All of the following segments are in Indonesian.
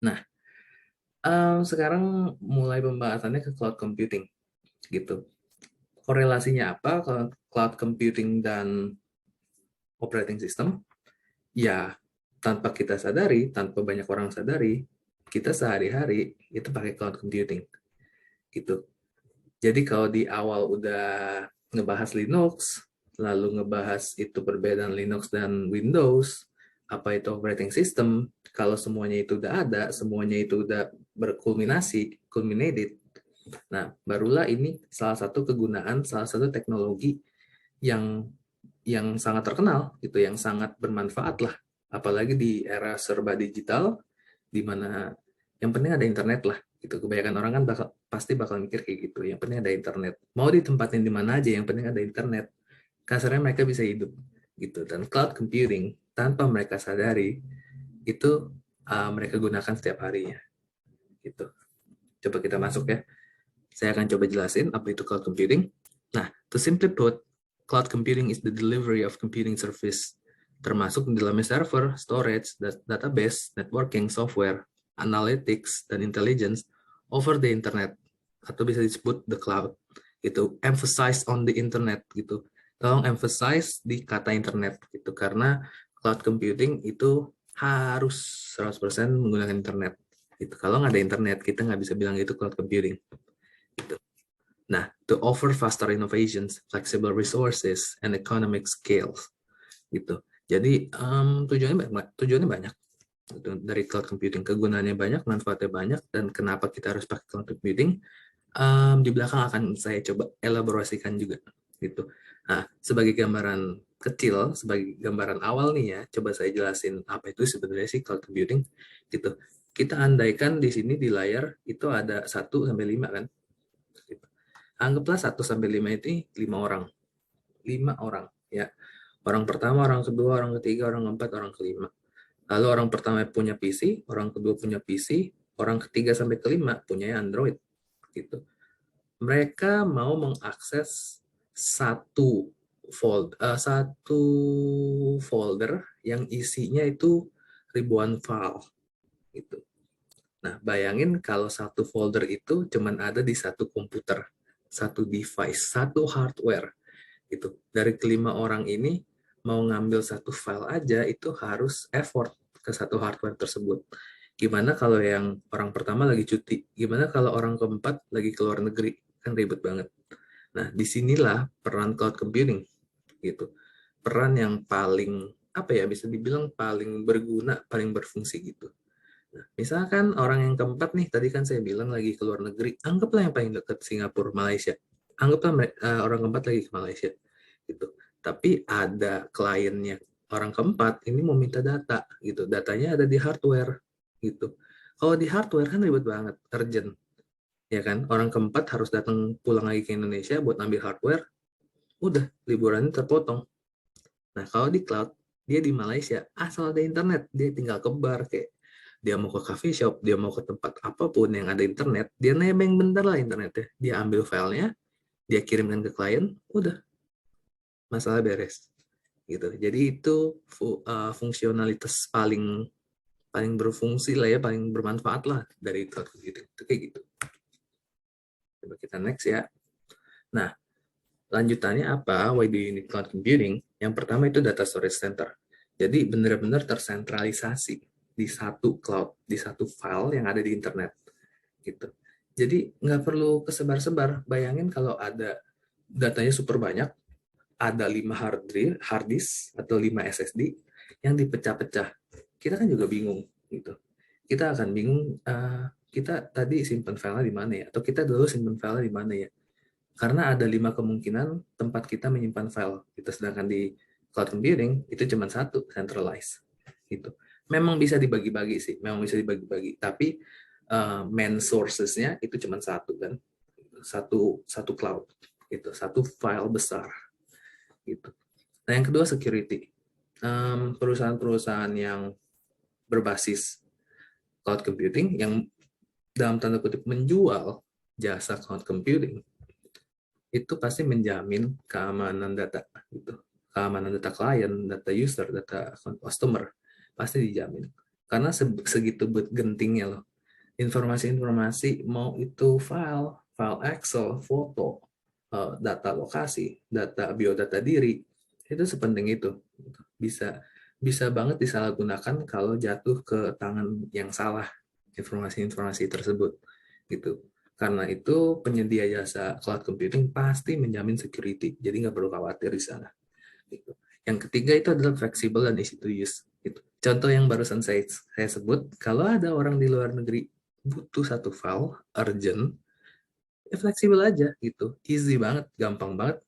Nah, sekarang mulai pembahasannya ke cloud computing gitu. Korelasinya apa kalau cloud computing dan operating system? Ya, tanpa kita sadari, tanpa banyak orang sadari, kita sehari-hari itu pakai cloud computing gitu. Jadi kalau di awal udah ngebahas Linux, lalu ngebahas itu perbedaan Linux dan Windows, apa itu operating system, kalau semuanya itu udah ada, semuanya itu udah berkulminasi, culminated. Nah, barulah ini salah satu kegunaan, salah satu teknologi yang sangat terkenal gitu, yang sangat bermanfaat lah. Apalagi di era serba digital, di mana yang penting ada internet lah gitu. Kebanyakan orang kan pasti bakal mikir kayak gitu, yang penting ada internet, mau ditempatin di mana aja yang penting ada internet, kasarnya mereka bisa hidup gitu. Dan cloud computing tanpa mereka sadari itu mereka gunakan setiap harinya gitu. Coba kita masuk ya, saya akan coba jelasin apa itu cloud computing. Nah, to simply put, cloud computing is the delivery of computing service, termasuk di dalamnya server, storage, database, networking, software, analytics, dan intelligence over the internet, atau bisa disebut the cloud. Itu emphasize on the internet gitu. Tolong emphasize di kata internet gitu, karena cloud computing itu harus 100% menggunakan internet. Gitu. Kalau nggak ada internet, kita nggak bisa bilang itu cloud computing. Gitu. Nah, to offer faster innovations, flexible resources, and economic scales, gitu. Jadi tujuannya banyak. Gitu. Dari cloud computing kegunaannya banyak, manfaatnya banyak, dan kenapa kita harus pakai cloud computing? Di belakang akan saya coba elaborasikan juga, gitu. Nah, sebagai gambaran kecil, sebagai gambaran awal nih ya, coba saya jelasin apa itu sebenarnya sih cloud computing, gitu. Kita andaikan di sini di layar itu ada 1 sampai 5 kan, gitu. Anggaplah 1 sampai 5 itu 5 orang. 5 orang, ya. Orang pertama, orang kedua, orang ketiga, orang keempat, orang kelima. Lalu orang pertama punya PC, orang kedua punya PC, orang ketiga sampai kelima punya Android, gitu. Mereka mau mengakses satu folder yang isinya itu ribuan file, gitu. Nah, bayangin kalau satu folder itu cuman ada di satu komputer, satu device, satu hardware. Gitu. Dari kelima orang ini mau ngambil satu file aja itu harus effort ke satu hardware tersebut. Gimana kalau yang orang pertama lagi cuti? Gimana kalau orang keempat lagi keluar negeri? Kan ribet banget. Nah, disinilah peran cloud computing gitu. Peran yang paling apa ya, bisa dibilang paling berguna, paling berfungsi gitu. Nah, misalkan orang yang keempat nih, tadi kan saya bilang lagi keluar negeri, anggaplah yang paling dekat Singapura, Malaysia. Anggaplah orang keempat lagi ke Malaysia gitu. Tapi ada kliennya orang keempat ini mau minta data gitu. Datanya ada di hardware gitu. Kalau di hardware kan ribet banget, urgent. Ya kan? Orang keempat harus datang pulang lagi ke Indonesia buat ambil hardware, udah liburannya terpotong. Nah, kalau di cloud, dia di Malaysia, asal ada internet, dia tinggal ke bar kayak dia mau ke coffee shop, dia mau ke tempat apapun yang ada internet, dia nebeng bentar lah internetnya. Dia ambil filenya, dia kirimkan ke klien, udah masalah beres. Gitu. Jadi itu fungsionalitas paling paling berfungsi lah ya, paling bermanfaat lah dari cloud computing. Itu kayak gitu. Coba kita next ya. Nah, lanjutannya apa? Why do you need cloud computing? Yang pertama itu data storage center. Jadi benar-benar tersentralisasi di satu cloud, di satu file yang ada di internet. Gitu. Jadi nggak perlu kesebar-sebar. Bayangin kalau ada datanya super banyak, ada 5 hard disk atau 5 SSD yang dipecah-pecah. Kita kan juga bingung gitu. Kita akan bingung, kita tadi simpan file di mana ya, atau kita dulu simpan file di mana ya. Karena ada 5 kemungkinan tempat kita menyimpan file. Kita sedangkan di cloud computing itu cuma satu, centralized. Gitu. Memang bisa dibagi-bagi sih, memang bisa dibagi-bagi. Tapi main sources-nya itu cuma satu kan, satu satu cloud, gitu, satu file besar, gitu. Nah yang kedua security. Perusahaan-perusahaan yang berbasis cloud computing yang dalam tanda kutip menjual jasa cloud computing itu pasti menjamin keamanan data gitu. Keamanan data klien, data user, data customer pasti dijamin. Karena segitu gentingnya loh. Informasi-informasi mau itu file Excel, foto, data lokasi, data biodata diri, itu sepenting itu. Bisa bisa banget disalahgunakan kalau jatuh ke tangan yang salah informasi-informasi tersebut gitu. Karena itu penyedia jasa cloud computing pasti menjamin security, jadi nggak perlu khawatir di sana. Gitu. Yang ketiga itu adalah fleksibel dan easy to use. Gitu. Contoh yang barusan saya sebut, kalau ada orang di luar negeri butuh satu file urgent, ya fleksibel aja gitu, easy banget, gampang banget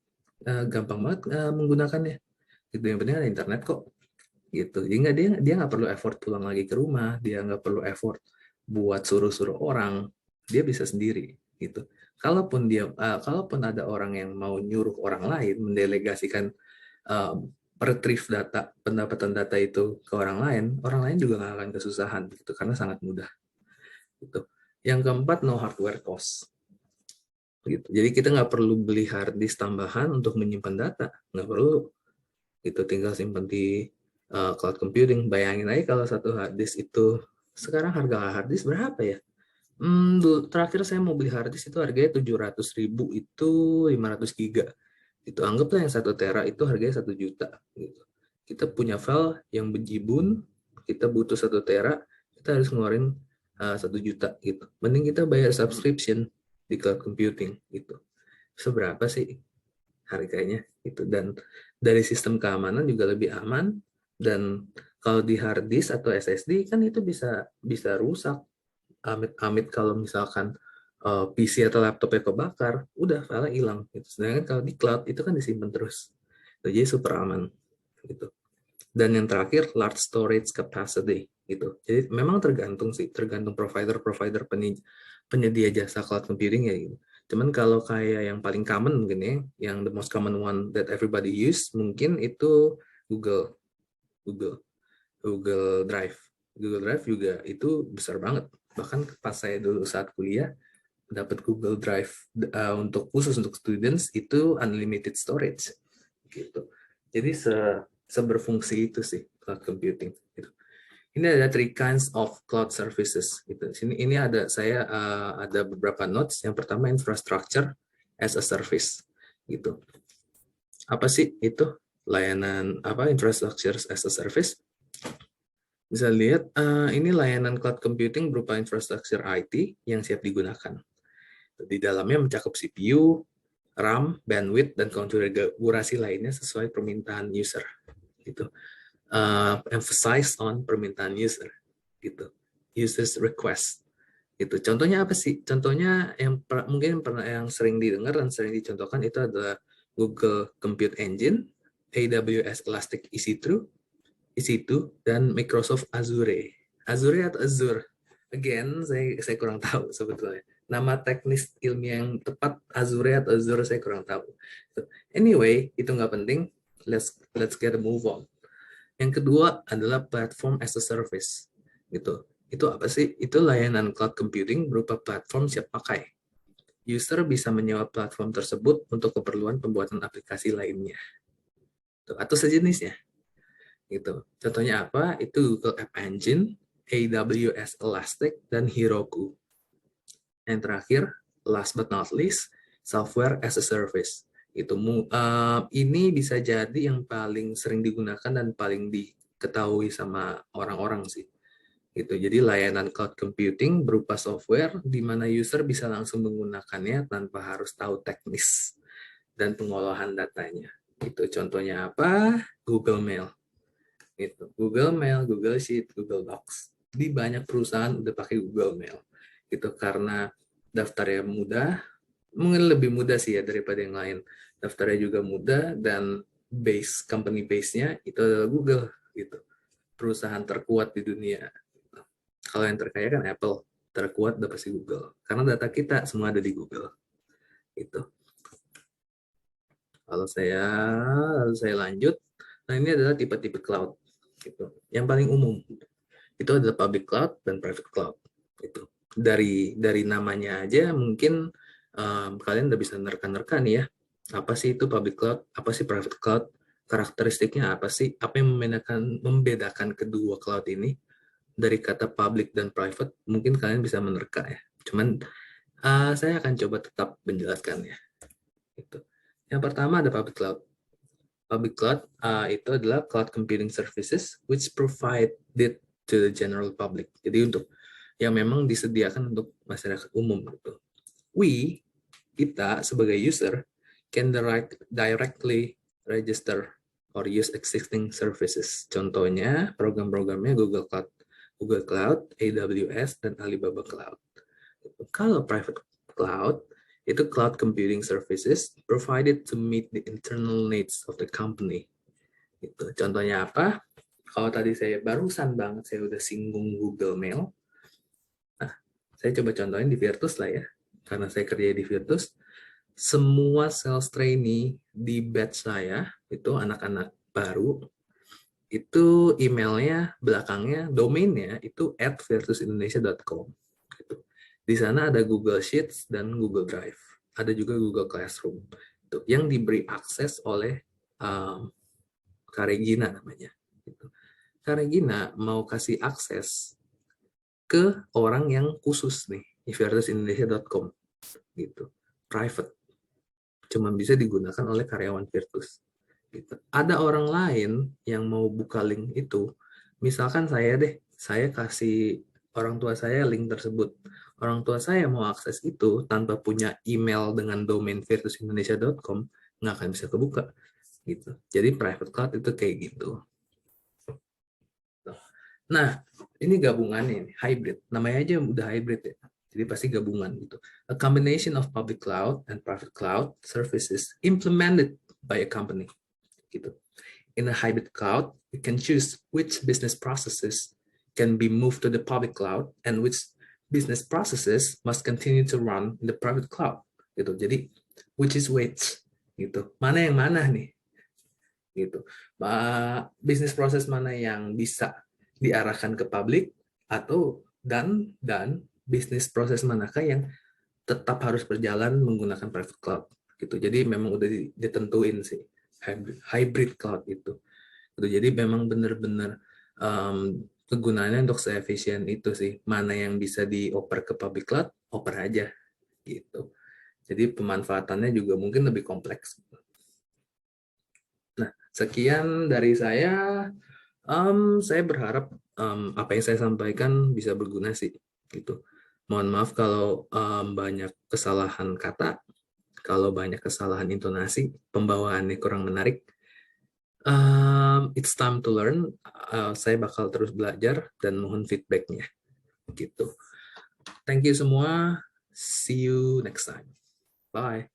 menggunakannya. Gitu. Yang penting ada internet kok. Gitu. Jadi dia nggak perlu effort pulang lagi ke rumah, dia nggak perlu effort buat suruh-suruh orang, dia bisa sendiri gitu. Kalaupun ada orang yang mau nyuruh orang lain mendelegasikan retrieve data, pendapatan data itu ke orang lain juga nggak akan kesusahan gitu karena sangat mudah gitu. Yang keempat, no hardware cost gitu. Jadi kita nggak perlu beli hard disk tambahan untuk menyimpan data, nggak perlu. Itu tinggal simpan di cloud computing. Bayangin aja kalau satu hard disk itu sekarang harga hard disk berapa ya? Terakhir saya mau beli hard disk itu harganya 700.000, itu 500 giga. Itu anggaplah yang 1 tera itu harganya 1 juta. Gitu. Kita punya file yang bejibun, kita butuh 1 tera, kita harus ngeluarin 1 juta gitu. Mending kita bayar subscription di cloud computing gitu. Seberapa sih harganya itu, dan dari sistem keamanan juga lebih aman. Dan kalau di hard disk atau SSD kan itu bisa rusak, amit-amit kalau misalkan PC atau laptopnya kebakar, udah file hilang gitu. Sedangkan kalau di cloud itu kan disimpan terus, jadi super aman gitu. Dan yang terakhir, large storage capacity gitu. Jadi memang tergantung provider penyedia jasa cloud computing ya gitu. Cuman kalau kayak yang paling common mungkin ya, yang the most common one that everybody use mungkin itu Google, Google, Google Drive. Google Drive juga itu besar banget. Bahkan pas saya dulu saat kuliah dapat Google Drive untuk khusus untuk students itu unlimited storage gitu. Jadi seberfungsi itu sih cloud computing. Gitu. Ini ada 3 kinds of cloud services. Gitu. Ini ada beberapa notes. Yang pertama infrastructure as a service. Gitu. Apa sih itu layanan infrastructure as a service? Bisa lihat ini layanan cloud computing berupa infrastructure IT yang siap digunakan. Di dalamnya mencakup CPU, RAM, bandwidth, dan konfigurasi lainnya sesuai permintaan user. Gitu. Emphasize on permintaan user. Gitu. Users request. Gitu. Contohnya apa sih? Contohnya yang mungkin pernah yang sering didengar dan sering dicontohkan itu adalah Google Compute Engine, AWS Elastic EC2, dan Microsoft Azure. Azure atau Azure? Again, saya kurang tahu sebetulnya. Nama teknis ilmiah yang tepat Azure atau Azure saya kurang tahu. Anyway, itu nggak penting. Let's get a move on. Yang kedua adalah platform as a service. Gitu. Itu apa sih? Itu layanan cloud computing berupa platform siap pakai. User bisa menyewa platform tersebut untuk keperluan pembuatan aplikasi lainnya. Atau sejenisnya. Gitu. Contohnya apa? Itu Google App Engine, AWS Elastic, dan Heroku. Yang terakhir, last but not least, software as a service. Ini bisa jadi yang paling sering digunakan dan paling diketahui sama orang-orang sih. Gitu. Jadi layanan cloud computing berupa software di mana user bisa langsung menggunakannya tanpa harus tahu teknis dan pengolahan datanya. Itu contohnya apa? Google Mail. Gitu. Google Mail, Google Sheet, Google Docs. Di banyak perusahaan udah pakai Google Mail. Gitu karena daftarnya mudah, mungkin lebih mudah sih ya daripada yang lain. Daftarnya juga mudah dan company base-nya itu adalah Google gitu. Perusahaan terkuat di dunia. Kalau yang terkaya kan Apple, terkuat udah pasti Google. Karena data kita semua ada di Google. Gitu. Lalu saya lanjut. Nah, ini adalah tipe-tipe cloud gitu. Yang paling umum itu adalah public cloud dan private cloud. Itu dari namanya aja mungkin kalian udah bisa nerka-nerka nih ya. Apa sih itu public cloud? Apa sih private cloud? Karakteristiknya apa sih? Apa yang membedakan kedua cloud ini? dari kata public dan private, mungkin kalian bisa menerka ya. Cuman saya akan coba tetap menjelaskannya. Itu. Yang pertama ada public cloud. Public cloud itu adalah cloud computing services which provided to the general public. Jadi untuk yang memang disediakan untuk masyarakat umum gitu. Kita sebagai user can directly register or use existing services. Contohnya program-programnya Google Cloud, AWS, dan Alibaba Cloud. Kalau private cloud, itu cloud computing services provided to meet the internal needs of the company. Itu. Contohnya apa? Kalau tadi saya barusan banget, saya udah singgung Google Mail. Nah, saya coba contohin di Virtus lah ya. Karena saya kerja di Virtus, semua sales trainee di batch saya, itu anak-anak baru, itu emailnya, belakangnya, domainnya itu @virtusindonesia.com. Gitu. Di sana ada Google Sheets dan Google Drive. Ada juga Google Classroom. Itu, yang diberi akses oleh Kak Regina namanya. Gitu. Kak Regina mau kasih akses ke orang yang khusus nih, di virtusindonesia.com. Gitu. Private. Cuma bisa digunakan oleh karyawan Virtus. Gitu. Ada orang lain yang mau buka link itu, misalkan saya kasih orang tua saya link tersebut. Orang tua saya mau akses itu tanpa punya email dengan domain virtusindonesia.com, nggak akan bisa kebuka. Gitu. Jadi private cloud itu kayak gitu. Nah, ini gabungannya, hybrid. Namanya aja udah hybrid ya. Jadi pasti gabungan gitu. A combination of public cloud and private cloud services implemented by a company. Gitu. In a hybrid cloud, you can choose which business processes can be moved to the public cloud and which business processes must continue to run in the private cloud. Gitu. Jadi, which is which? Gitu. Mana yang mana nih? Gitu. Bisnis proses mana yang bisa diarahkan ke publik atau dan bisnis proses manakah yang tetap harus berjalan menggunakan private cloud gitu. Jadi memang udah ditentuin sih hybrid cloud itu. Gitu. Jadi memang benar-benar kegunaannya untuk seefisien itu sih. Mana yang bisa dioper ke public cloud, oper aja gitu. Jadi pemanfaatannya juga mungkin lebih kompleks. Nah, sekian dari saya. Saya berharap apa yang saya sampaikan bisa berguna sih, gitu. Mohon maaf kalau banyak kesalahan kata, kalau banyak kesalahan intonasi, pembawaannya kurang menarik. It's time to learn. Saya bakal terus belajar dan mohon feedbacknya, gitu. Thank you semua. See you next time. Bye.